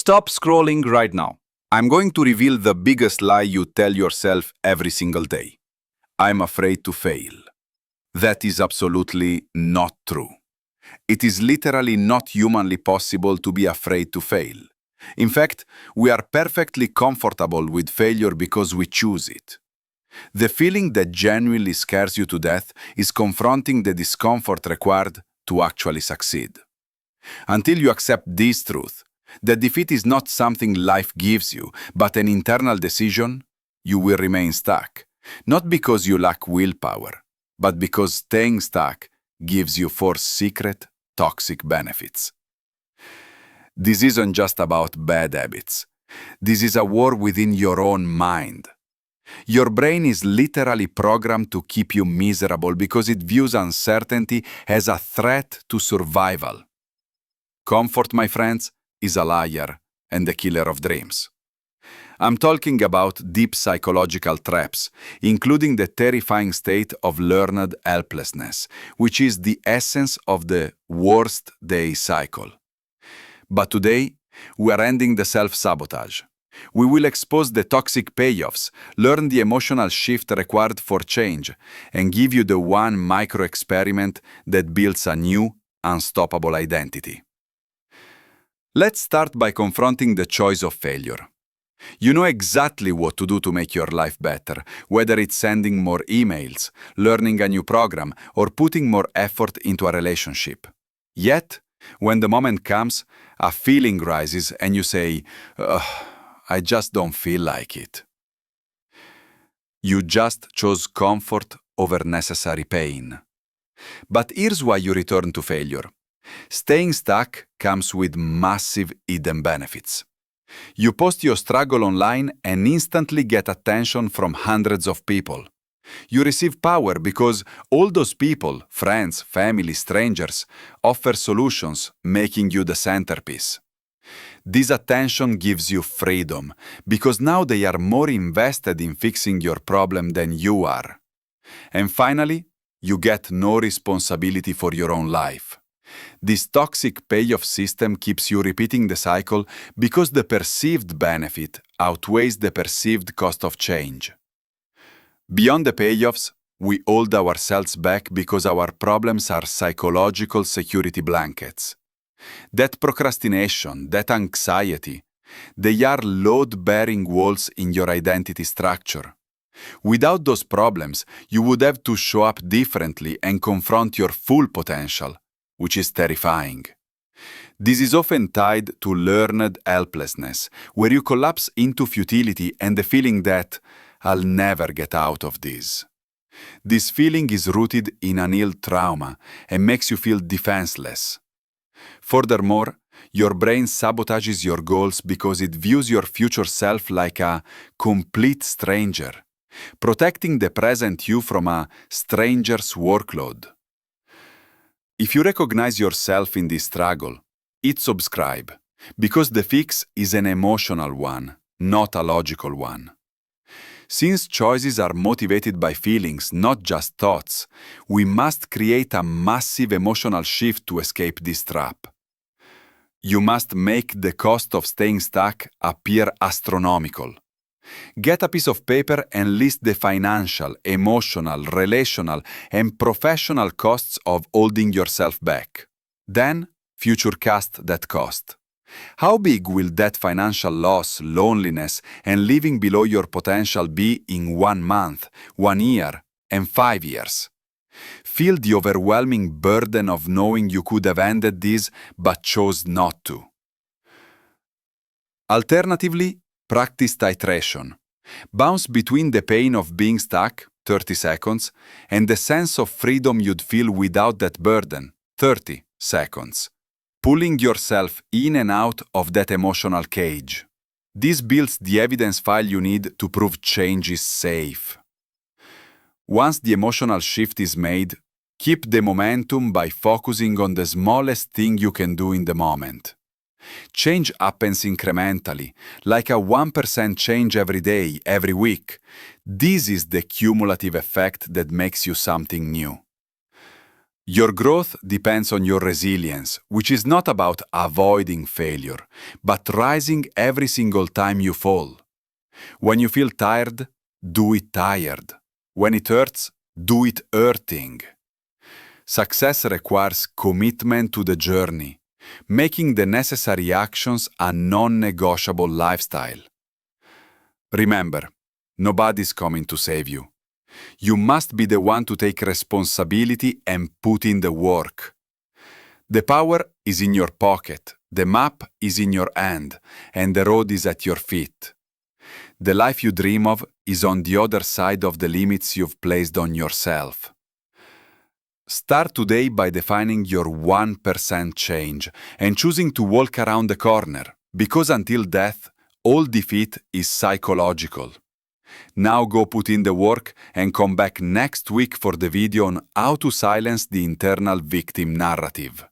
Stop scrolling right now. I'm going to reveal the biggest lie you tell yourself every single day. I'm afraid to fail. That is absolutely not true. It is literally not humanly possible to be afraid to fail. In fact, we are perfectly comfortable with failure because we choose it. The feeling that genuinely scares you to death is confronting the discomfort required to actually succeed. Until you accept this truth, that defeat is not something life gives you, but an internal decision, you will remain stuck. Not because you lack willpower, but because staying stuck gives you four secret, toxic benefits. This isn't just about bad habits. This is a war within your own mind. Your brain is literally programmed to keep you miserable because it views uncertainty as a threat to survival. Comfort, my friends, is a liar and the killer of dreams. I'm talking about deep psychological traps, including the terrifying state of learned helplessness, which is the essence of the worst day cycle. But today, we are ending the self-sabotage. We will expose the toxic payoffs, learn the emotional shift required for change, and give you the one micro-experiment that builds a new, unstoppable identity. Let's start by confronting the choice of failure. You know exactly what to do to make your life better, whether it's sending more emails, learning a new program, or putting more effort into a relationship. Yet, when the moment comes, a feeling rises and you say, I just don't feel like it. You just chose comfort over necessary pain. But here's why you return to failure. Staying stuck comes with massive hidden benefits. You post your struggle online and instantly get attention from hundreds of people. You receive power because all those people, friends, family, strangers, offer solutions, making you the centerpiece. This attention gives you freedom because now they are more invested in fixing your problem than you are. And finally, you get no responsibility for your own life. This toxic payoff system keeps you repeating the cycle because the perceived benefit outweighs the perceived cost of change. Beyond the payoffs, we hold ourselves back because our problems are psychological security blankets. That procrastination, that anxiety, they are load-bearing walls in your identity structure. Without those problems, you would have to show up differently and confront your full potential, which is terrifying. This is often tied to learned helplessness, where you collapse into futility and the feeling that I'll never get out of this. This feeling is rooted in unhealed trauma and makes you feel defenseless. Furthermore, your brain sabotages your goals because it views your future self like a complete stranger, protecting the present you from a stranger's workload. If you recognize yourself in this struggle, hit subscribe, because the fix is an emotional one, not a logical one. Since choices are motivated by feelings, not just thoughts, we must create a massive emotional shift to escape this trap. You must make the cost of staying stuck appear astronomical. Get a piece of paper and list the financial, emotional, relational, and professional costs of holding yourself back. Then, futurecast that cost. How big will that financial loss, loneliness, and living below your potential be in 1 month, 1 year, and 5 years? Feel the overwhelming burden of knowing you could have ended this but chose not to. Alternatively, practice titration. Bounce between the pain of being stuck, 30 seconds, and the sense of freedom you'd feel without that burden, 30 seconds. Pulling yourself in and out of that emotional cage. This builds the evidence file you need to prove change is safe. Once the emotional shift is made, keep the momentum by focusing on the smallest thing you can do in the moment. Change happens incrementally, like a 1% change every day, every week. This is the cumulative effect that makes you something new. Your growth depends on your resilience, which is not about avoiding failure, but rising every single time you fall. When you feel tired, do it tired. When it hurts, do it hurting. Success requires commitment to the journey, making the necessary actions a non-negotiable lifestyle. Remember, nobody's coming to save you. You must be the one to take responsibility and put in the work. The power is in your pocket, the map is in your hand, and the road is at your feet. The life you dream of is on the other side of the limits you've placed on yourself. Start today by defining your 1% change and choosing to walk around the corner, because until death, all defeat is psychological. Now go put in the work and come back next week for the video on how to silence the internal victim narrative.